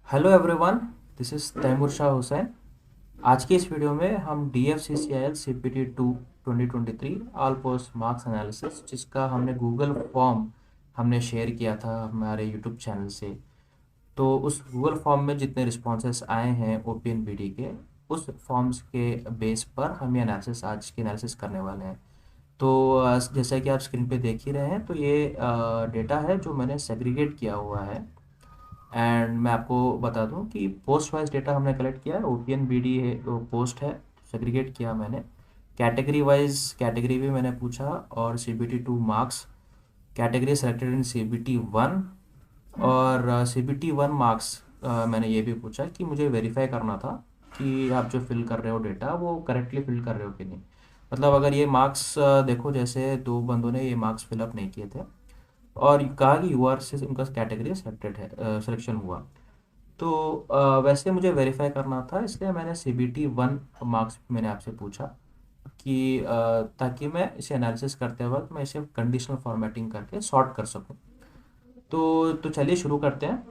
Hello everyone, this is Taimur Shah Hussain. आज की इस वीडियो में हम D F C C I L C P T 2023 all post marks analysis, जिसका हमने गूगल फॉर्म हमने शेयर किया था हमारे यूट्यूब चैनल से। तो उस गूगल फॉर्म में जितने रिस्पॉन्सेस आए हैं O P N B D के, उस फॉर्म्स के बेस पर हम ये एनालिसिस आज की एनालिसिस करने वाले हैं। तो जैसा कि आप स्क्रीन पे देख ही रहे हैं, तो ये डेटा है जो मैंने सेग्रीगेट किया हुआ है। एंड मैं आपको बता दूं कि पोस्ट वाइज डेटा हमने कलेक्ट किया है। O P N B D है, वो पोस्ट है, सेग्रीगेट किया मैंने। कैटेगरी वाइज कैटेगरी भी मैंने पूछा, और C B T 2 marks category selected in C B T 1, और सी बी टी 1 मार्क्स मैंने ये भी पूछा कि मुझे वेरीफाई करना था कि आप जो फिल कर रहे हो डेटा वो करेक्टली फिल कर रहे हो कि नहीं। मतलब अगर ये मार्क्स देखो, जैसे दो बंदों ने ये मार्क्स फिलअप नहीं किए थे और कहा कि यूआर से उनका कैटेगरी सेलेक्टेड है, सिलेक्शन हुआ। तो वैसे मुझे वेरीफाई करना था, इसलिए मैंने सी बी टी 1 मार्क्स मैंने आपसे पूछा कि ताकि मैं इसे एनालिसिस करते वक्त मैं इसे कंडीशनल फॉर्मेटिंग करके सॉर्ट कर सकूं। तो चलिए शुरू करते हैं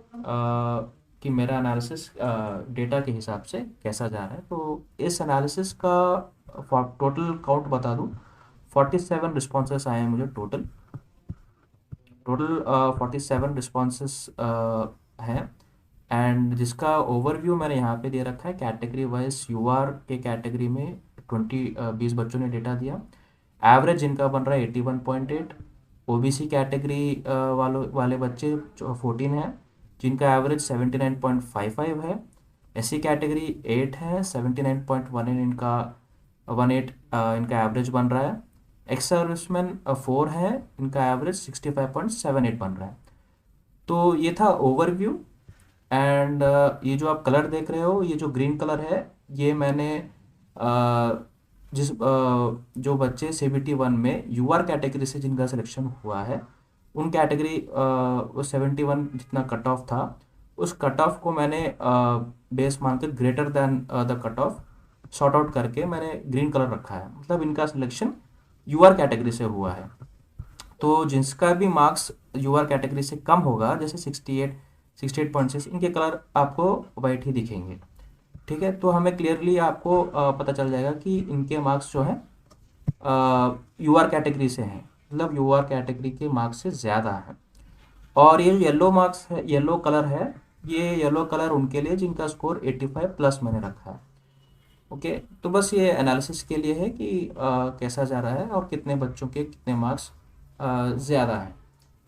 कि मेरा एनालिसिस डेटा के हिसाब से कैसा जा रहा है। तो इस एनालिसिस का टोटल काउंट बता दूं, 47 रिस्पॉन्सेस आए हैं मुझे टोटल। टोटल 47 रिस्पॉन्सेस हैं। एंड जिसका ओवरव्यू मैंने यहाँ पे दे रखा है कैटेगरी वाइज। यूआर के कैटेगरी में 20 बच्चों ने डेटा दिया। एवरेज जिनका बन रहा है 81.8। ओबीसी कैटेगरी वाले बच्चे जो 14 हैं, जिनका एवरेज 79.55 है। एससी कैटेगरी 8 है, 79.18 इनका 18 इनका एवरेज बन रहा है। एक्स सर्विसमैन 4 है, इनका एवरेज 65.78 बन रहा है। तो ये था ओवरव्यू। एंड ये जो आप कलर देख रहे हो, ये जो ग्रीन कलर है, ये मैंने जो बच्चे सी बी टी 1 में यूआर कैटेगरी से जिनका सिलेक्शन हुआ है, उन कैटेगरी वो 71 जितना कट ऑफ था, उस कट ऑफ को मैंने बेस मानकर greater than the cut off sort out करके मैंने ग्रीन कलर रखा है। मतलब इनका सिलेक्शन यूआर कैटेगरी से हुआ है। तो जिसका भी मार्क्स यूआर कैटेगरी से कम होगा, जैसे 68, 68.6, इनके कलर आपको वाइट ही दिखेंगे। ठीक है, तो हमें क्लियरली आपको पता चल जाएगा कि इनके मार्क्स जो हैं यूआर कैटेगरी से हैं, मतलब यूआर कैटेगरी के मार्क्स से ज़्यादा हैं। और ये जो येलो मार्क्स है, येलो कलर है, ये येलो कलर उनके लिए जिनका स्कोर 85 प्लस मैंने रखा है। ओके, तो बस ये एनालिसिस के लिए है कि कैसा जा रहा है और कितने बच्चों के कितने मार्क्स ज़्यादा हैं।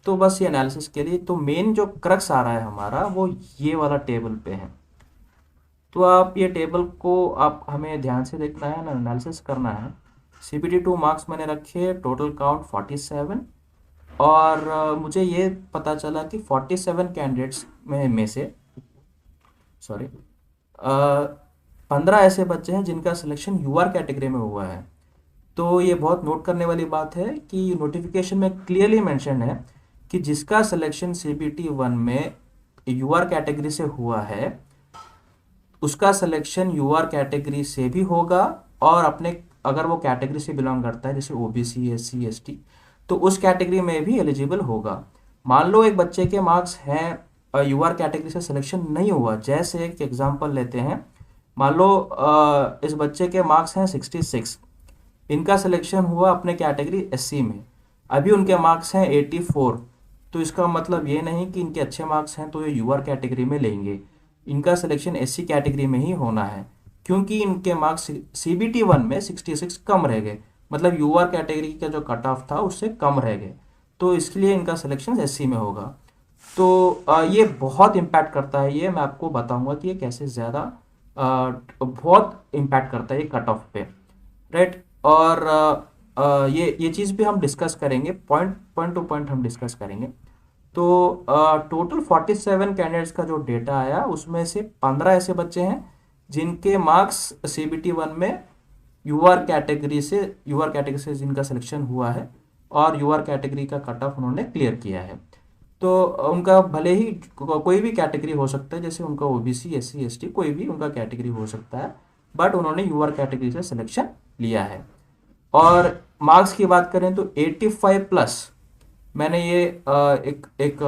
तो बस ये एनालिसिस के लिए। तो मेन जो क्रक्स आ रहा है हमारा, वो ये वाला टेबल पे है। तो आप ये टेबल को आप हमें ध्यान से देखना है ना, एनालिसिस करना है। सी पी टी 2 मार्क्स मैंने रखे, टोटल काउंट 47। और मुझे ये पता चला कि 47 कैंडिडेट्स में से सॉरी 15 ऐसे बच्चे हैं जिनका सिलेक्शन यूआर कैटेगरी में हुआ है। तो ये बहुत नोट करने वाली बात है कि नोटिफिकेशन में क्लियरली मेंशन है कि जिसका सिलेक्शन सी बी टी 1 में यूआर कैटेगरी से हुआ है, उसका सिलेक्शन यूआर कैटेगरी से भी होगा। और अपने अगर वो कैटेगरी से बिलोंग करता है, जैसे ओबीसी, एससी, एसटी, तो उस कैटेगरी में भी एलिजिबल होगा। मान लो एक बच्चे के मार्क्स हैं यूआर कैटेगरी से सिलेक्शन नहीं हुआ, जैसे एक एग्जांपल लेते हैं। मान लो इस बच्चे के मार्क्स हैं 66, इनका सिलेक्शन हुआ अपने कैटेगरी एससी में, अभी उनके मार्क्स हैं 84। तो इसका मतलब ये नहीं कि इनके अच्छे मार्क्स हैं तो ये यूआर कैटेगरी में लेंगे। इनका सिलेक्शन एससी कैटेगरी में ही होना है, क्योंकि इनके मार्क्स सीबीटी 1 में 66 कम रह गए। मतलब यूआर कैटेगरी का जो कट ऑफ था उससे कम रह गए, तो इसके लिए इनका सिलेक्शन एससी में होगा। तो ये बहुत इम्पैक्ट करता है। ये मैं आपको बताऊंगा कि ये कैसे ज़्यादा बहुत इम्पैक्ट करता है ये कट ऑफ पे, राइट। और ये चीज़ भी हम डिस्कस करेंगे, पॉइंट पॉइंट टू पॉइंट हम डिस्कस करेंगे। तो टोटल 47 कैंडिडेट्स का जो डेटा आया, उसमें से 15 ऐसे बच्चे हैं जिनके मार्क्स सी बी टी 1 में यूआर कैटेगरी से जिनका सिलेक्शन हुआ है और यूआर कैटेगरी का कट ऑफ उन्होंने क्लियर किया है। तो उनका भले ही कोई भी कैटेगरी हो सकता है, जैसे उनका ओबीसी, एससी, एसटी, कोई भी उनका कैटेगरी हो सकता है, बट उन्होंने यूआर कैटेगरी से सिलेक्शन लिया है। और मार्क्स की बात करें तो 85 प्लस, मैंने ये एक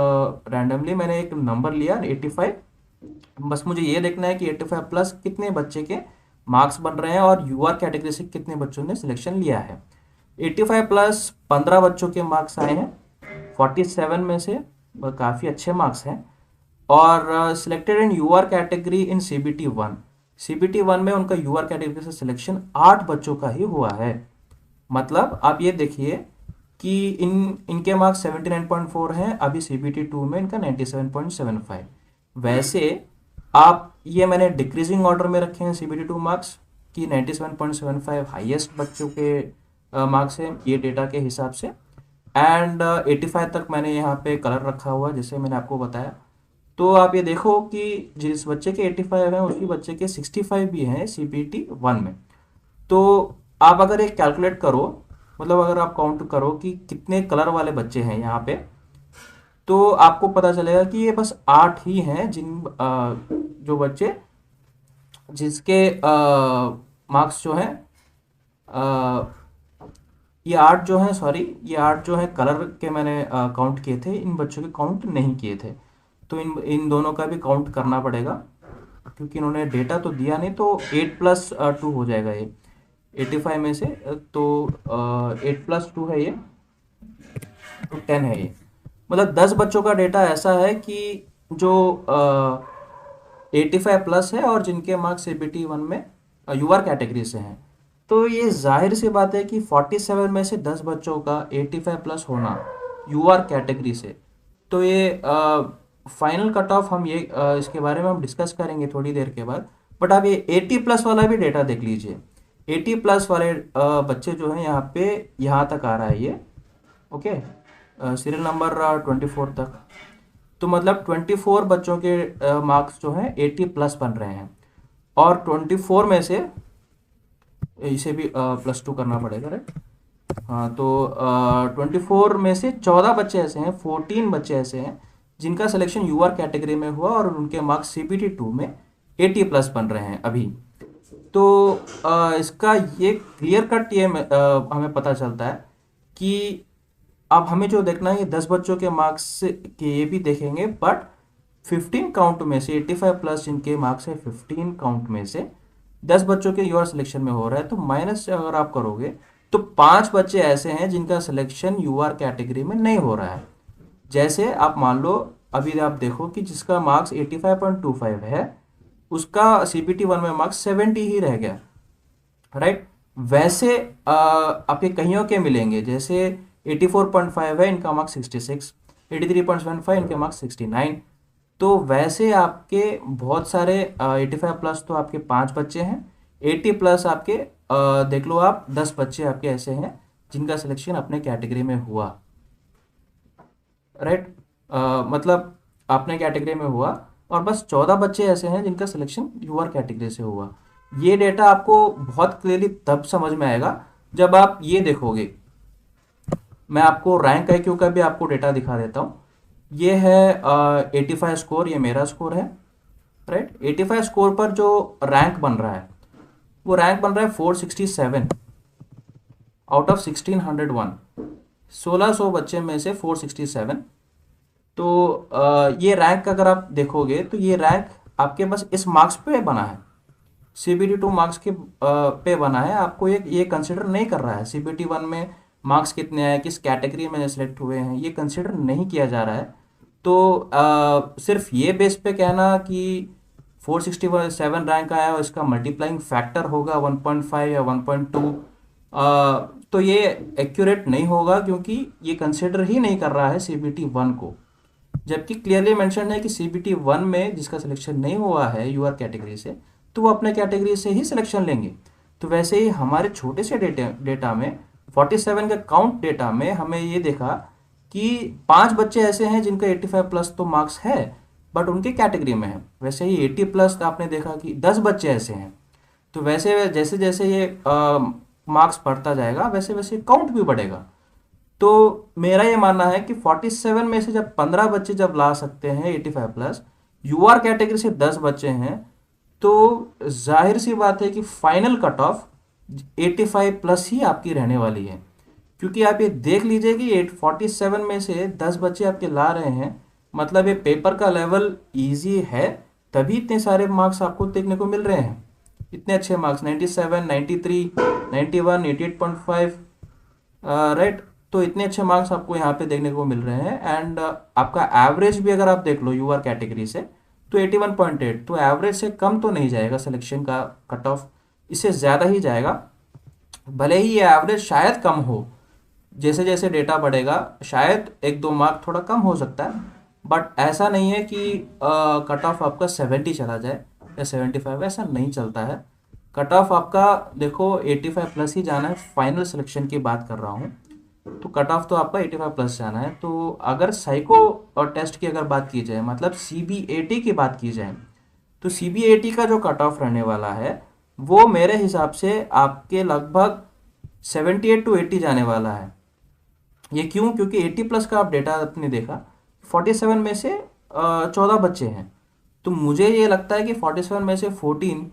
रैंडमली मैंने एक नंबर लिया 85, बस मुझे ये देखना है कि 85 प्लस कितने बच्चे के मार्क्स बन रहे हैं और यूआर कैटेगरी से कितने बच्चों ने सिलेक्शन लिया है। 85 प्लस 15 बच्चों के मार्क्स आए हैं 47 में से, और काफ़ी अच्छे मार्क्स हैं। और selected in UR category in CBT one में उनका यूआर कैटेगरी से सिलेक्शन 8 बच्चों का ही हुआ है। मतलब आप ये देखिए कि इनके मार्क्स 79.4 हैं, अभी सीबीटी 2 में इनका 97.75। वैसे आप ये मैंने डिक्रीजिंग ऑर्डर में रखे हैं सीबीटी 2 मार्क्स कि 97.75 हाईएस्ट बच्चों के मार्क्स हैं ये डेटा के हिसाब से, एंड 85 तक मैंने यहाँ पे कलर रखा हुआ जैसे मैंने आपको बताया। तो आप ये देखो कि जिस बच्चे के 85 हैं उसी बच्चे के 65 भी हैं सीबीटी 1 में। तो आप अगर एक कैलकुलेट करो, मतलब अगर आप काउंट करो कि कितने कलर वाले बच्चे हैं यहाँ पे, तो आपको पता चलेगा कि ये बस 8 ही हैं जो बच्चे जिसके मार्क्स जो हैं, ये 8 जो हैं, सॉरी ये 8 जो हैं कलर के मैंने काउंट किए थे, इन बच्चों के काउंट नहीं किए थे। तो इन दोनों का भी काउंट करना पड़ेगा क्योंकि इन्होंने डेटा तो दिया नहीं। तो 8+2 हो जाएगा ये 85 में से। तो 8+2 है ये, तो 10 है ये। मतलब 10 बच्चों का डेटा ऐसा है कि जो 85 प्लस है और जिनके मार्क्स सीबीटी 1 में यूआर कैटेगरी से हैं। तो ये जाहिर सी बात है कि 47 में से 10 बच्चों का 85 प्लस होना यूआर कैटेगरी से, तो ये फाइनल कट ऑफ हम ये इसके बारे में हम डिस्कस करेंगे थोड़ी देर के बाद। बट आप ये 80 प्लस वाला भी डेटा देख लीजिए। 80 प्लस वाले बच्चे जो हैं यहाँ पे, यहाँ तक आ रहा है ये, ओके, सीरियल नंबर 24 तक। तो मतलब 24 बच्चों के मार्क्स जो हैं 80 प्लस बन रहे हैं। और 24 में से इसे भी +2 करना पड़ेगा, राइट। हाँ, तो 24 में से 14 बच्चे ऐसे हैं, 14 बच्चे ऐसे हैं जिनका सिलेक्शन यूआर कैटेगरी में हुआ और उनके मार्क्स सीबीटी 2 में 80 प्लस बन रहे हैं अभी। तो इसका ये क्लियर कट ये हमें पता चलता है कि अब हमें जो देखना है ये 10 बच्चों के मार्क्स के ये भी देखेंगे, बट 15 काउंट में से 85 प्लस जिनके मार्क्स है 15 काउंट में से 10 बच्चों के यूआर सिलेक्शन में हो रहा है। तो माइनस अगर आप करोगे तो 5 बच्चे ऐसे हैं जिनका सिलेक्शन यूआर कैटेगरी में नहीं हो रहा है। जैसे आप मान लो अभी आप देखो कि जिसका मार्क्स 85.25 है उसका सीबीटी 1 में मार्क्स 70 ही रह गया, राइट। वैसे आपके कईयों के मिलेंगे, जैसे 84.5 है इनका मार्क्स 66, 83.75 इनके मार्क्स 69। तो वैसे आपके बहुत सारे 85 प्लस तो आपके 5 बच्चे हैं, 80 प्लस आपके देख लो आप 10 बच्चे आपके ऐसे हैं जिनका सिलेक्शन अपने कैटेगरी में हुआ, राइट। मतलब अपने कैटेगरी में हुआ, और बस 14 बच्चे ऐसे हैं जिनका सिलेक्शन यूआर कैटेगरी से हुआ। ये डेटा आपको बहुत क्लियरली तब समझ में आएगा जब आप ये देखोगे। मैं आपको रैंक IQ का भी आपको डेटा दिखा देता हूँ। ये है 85 स्कोर, ये मेरा स्कोर है, राइट। 85 स्कोर पर जो रैंक बन रहा है वो रैंक बन रहा है 467 आउट ऑफ 1601। 1600 बच्चे में से 467। तो ये रैंक अगर आप देखोगे तो ये रैंक आपके बस इस मार्क्स पे बना है, सीबीटी 2 मार्क्स के पे बना है। आपको ये कंसिडर नहीं कर रहा है सीबीटी 1 में मार्क्स कितने आए, किस कैटेगरी में सेलेक्ट हुए हैं, ये कंसिडर नहीं किया जा रहा है। तो सिर्फ ये बेस पे कहना कि 467 रैंक आया और इसका मल्टीप्लाइंग फैक्टर होगा 1.5 या 1.2, तो ये एक्यूरेट नहीं होगा क्योंकि ये कंसिडर ही नहीं कर रहा है सीबीटी 1 को। जबकि क्लियरली मेंशन है कि सीबीटी 1 में जिसका सिलेक्शन नहीं हुआ है यूआर कैटेगरी से, तो वो अपने कैटेगरी से ही सिलेक्शन लेंगे। तो वैसे ही हमारे छोटे से डेटा में 47 का काउंट डेटा में हमें ये देखा कि 5 बच्चे ऐसे हैं जिनका 85 प्लस तो मार्क्स है बट उनके कैटेगरी में है। वैसे ही 80 प्लस आपने देखा कि 10 बच्चे ऐसे हैं। तो वैसे जैसे जैसे ये मार्क्स बढ़ता जाएगा वैसे वैसे काउंट भी बढ़ेगा। तो मेरा ये मानना है कि 47 में से जब 15 बच्चे जब ला सकते हैं 85 प्लस, यूआर कैटेगरी से 10 बच्चे हैं, तो जाहिर सी बात है कि फाइनल कट ऑफ 85 प्लस ही आपकी रहने वाली है। क्योंकि आप ये देख लीजिए कि 47 में से 10 बच्चे आपके ला रहे हैं, मतलब ये पेपर का लेवल इजी है तभी इतने सारे मार्क्स आपको देखने को मिल रहे हैं। इतने अच्छे मार्क्स 97, 93, 91, 88.5, राइट। तो इतने अच्छे मार्क्स आपको यहाँ पे देखने को मिल रहे हैं। एंड आपका एवरेज भी अगर आप देख लो यूआर कैटेगरी से तो 81.8, तो एवरेज से कम तो नहीं जाएगा सिलेक्शन का कट ऑफ, इससे ज़्यादा ही जाएगा। भले ही ये एवरेज शायद कम हो, जैसे जैसे डेटा बढ़ेगा शायद 1-2 मार्क थोड़ा कम हो सकता है, बट ऐसा नहीं है कि कट ऑफ आपका 70 चला जाए या 75, ऐसा नहीं चलता है। कट ऑफ आपका देखो 85 प्लस ही जाना है, फाइनल सिलेक्शन की बात कर रहा हूँ, तो कट ऑफ तो आपका 85 प्लस जाना है। तो अगर साइको और टेस्ट की अगर बात की जाए, मतलब सीबीएटी की बात की जाए, तो सीबीएटी का जो कट ऑफ रहने वाला है वो मेरे हिसाब से आपके लगभग 78 to 80 जाने वाला है। ये क्यों? क्योंकि 80 प्लस का आप डेटा आपने देखा, 47 में से 14 बच्चे हैं। तो मुझे ये लगता है कि 47 में से 14,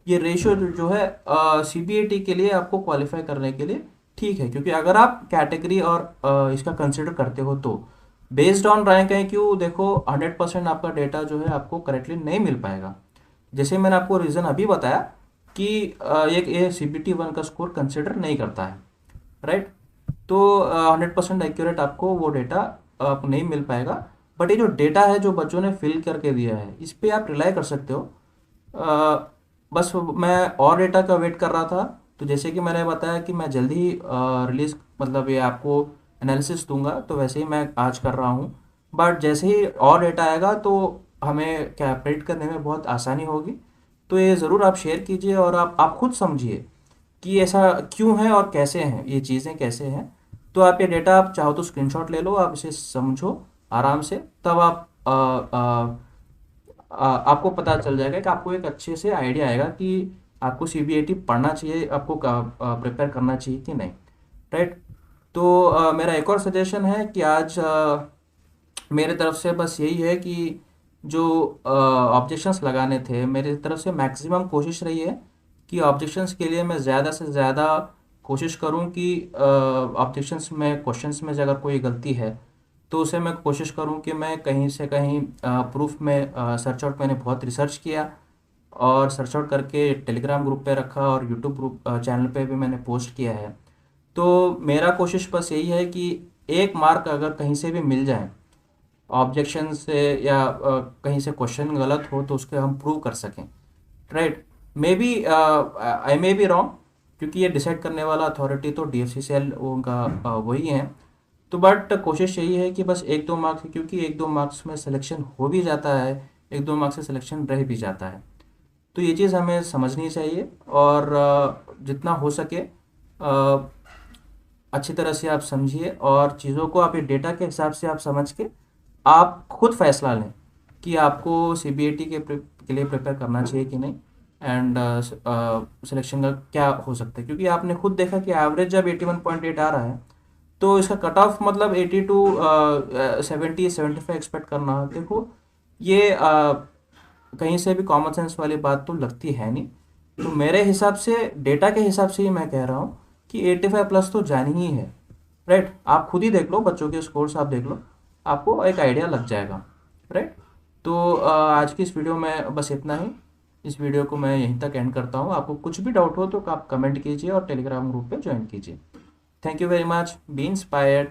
ये रेशियो जो है सीबीएटी के लिए आपको क्वालिफाई करने के लिए ठीक है। क्योंकि अगर आप कैटेगरी और इसका कंसिडर करते हो तो बेस्ड ऑन रैंक है, क्यों देखो 100% आपका डेटा जो है आपको करेक्टली नहीं मिल पाएगा। जैसे मैंने आपको रीज़न अभी बताया कि एक ये CBT 1 का स्कोर कंसिडर नहीं करता है, राइट। तो 100% एक्यूरेट आपको वो डेटा आपको नहीं मिल पाएगा। बट ये जो डेटा है जो बच्चों ने फिल करके दिया है, इस पे आप रिलाई कर सकते हो। बस मैं और डेटा का वेट कर रहा था, तो जैसे कि मैंने बताया कि मैं जल्दी ही रिलीज मतलब ये आपको एनालिसिस दूंगा, तो वैसे ही मैं आज कर रहा हूँ। बट जैसे ही और डेटा आएगा तो हमें क्या प्रेडिक्ट करने में बहुत आसानी होगी। तो ये ज़रूर आप शेयर कीजिए और आप खुद समझिए कि ऐसा क्यों है और कैसे हैं ये चीज़ें, कैसे हैं। तो आप ये डेटा आप चाहो तो स्क्रीनशॉट ले लो, आप इसे समझो आराम से, तब आप आपको पता चल जाएगा कि आपको एक अच्छे से आइडिया आएगा कि आपको सीबीएटी पढ़ना चाहिए, आपको प्रिपेयर करना चाहिए कि नहीं, राइट। तो मेरा एक और सजेशन है कि आज मेरे तरफ से बस यही है कि जो ऑब्जेक्शंस लगाने थे मेरे तरफ से मैक्सिमम कोशिश रही है कि ऑब्जेक्शंस के लिए मैं ज़्यादा से ज़्यादा कोशिश करूं कि ऑब्जेक्शंस में क्वेश्चंस में अगर कोई गलती है तो उसे मैं कोशिश करूं कि मैं कहीं से कहीं प्रूफ में सर्च आउट, मैंने बहुत रिसर्च किया और सर्च आउट करके टेलीग्राम ग्रुप पे रखा और यूट्यूब ग्रुप चैनल पे भी मैंने पोस्ट किया है। तो मेरा कोशिश बस यही है कि 1 मार्क अगर कहीं से भी मिल जाए ऑब्जेक्शन से या कहीं से क्वेश्चन गलत हो तो उसके हम प्रूव कर सकें, right. Maybe I may be wrong, क्योंकि ये डिसाइड करने वाला अथॉरिटी तो DFCCL उनका वही है। तो बट कोशिश यही है कि बस 1-2 मार्क्स, क्योंकि 1-2 मार्क्स में सिलेक्शन हो भी जाता है, 1-2 मार्क्स से सिलेक्शन रह भी जाता है। तो ये चीज़ हमें समझनी चाहिए और जितना हो सके अच्छी तरह से आप समझिए और चीज़ों को आप ये डेटा के हिसाब से आप समझ के आप खुद फैसला लें कि आपको सीबीएटी के लिए प्रिपेयर करना चाहिए कि नहीं, एंड सिलेक्शन का क्या हो सकता है। क्योंकि आपने खुद देखा कि एवरेज जब 81.8 आ रहा है तो इसका कट ऑफ मतलब 80 to 70-75 एक्सपेक्ट करना, देखो ये कहीं से भी कॉमन सेंस वाली बात तो लगती है नहीं। तो मेरे हिसाब से डेटा के हिसाब से ही मैं कह रहा हूँ कि 85 प्लस तो जानी ही है, राइट। आप खुद ही देख लो, बच्चों के स्कोर्स आप देख लो, आपको एक आइडिया लग जाएगा, राइट। तो आज की इस वीडियो में बस इतना ही। इस वीडियो को मैं यहीं तक एंड करता हूँ। आपको कुछ भी डाउट हो तो आप कमेंट कीजिए और टेलीग्राम ग्रुप पे ज्वाइन कीजिए। Thank you very much, B inspired.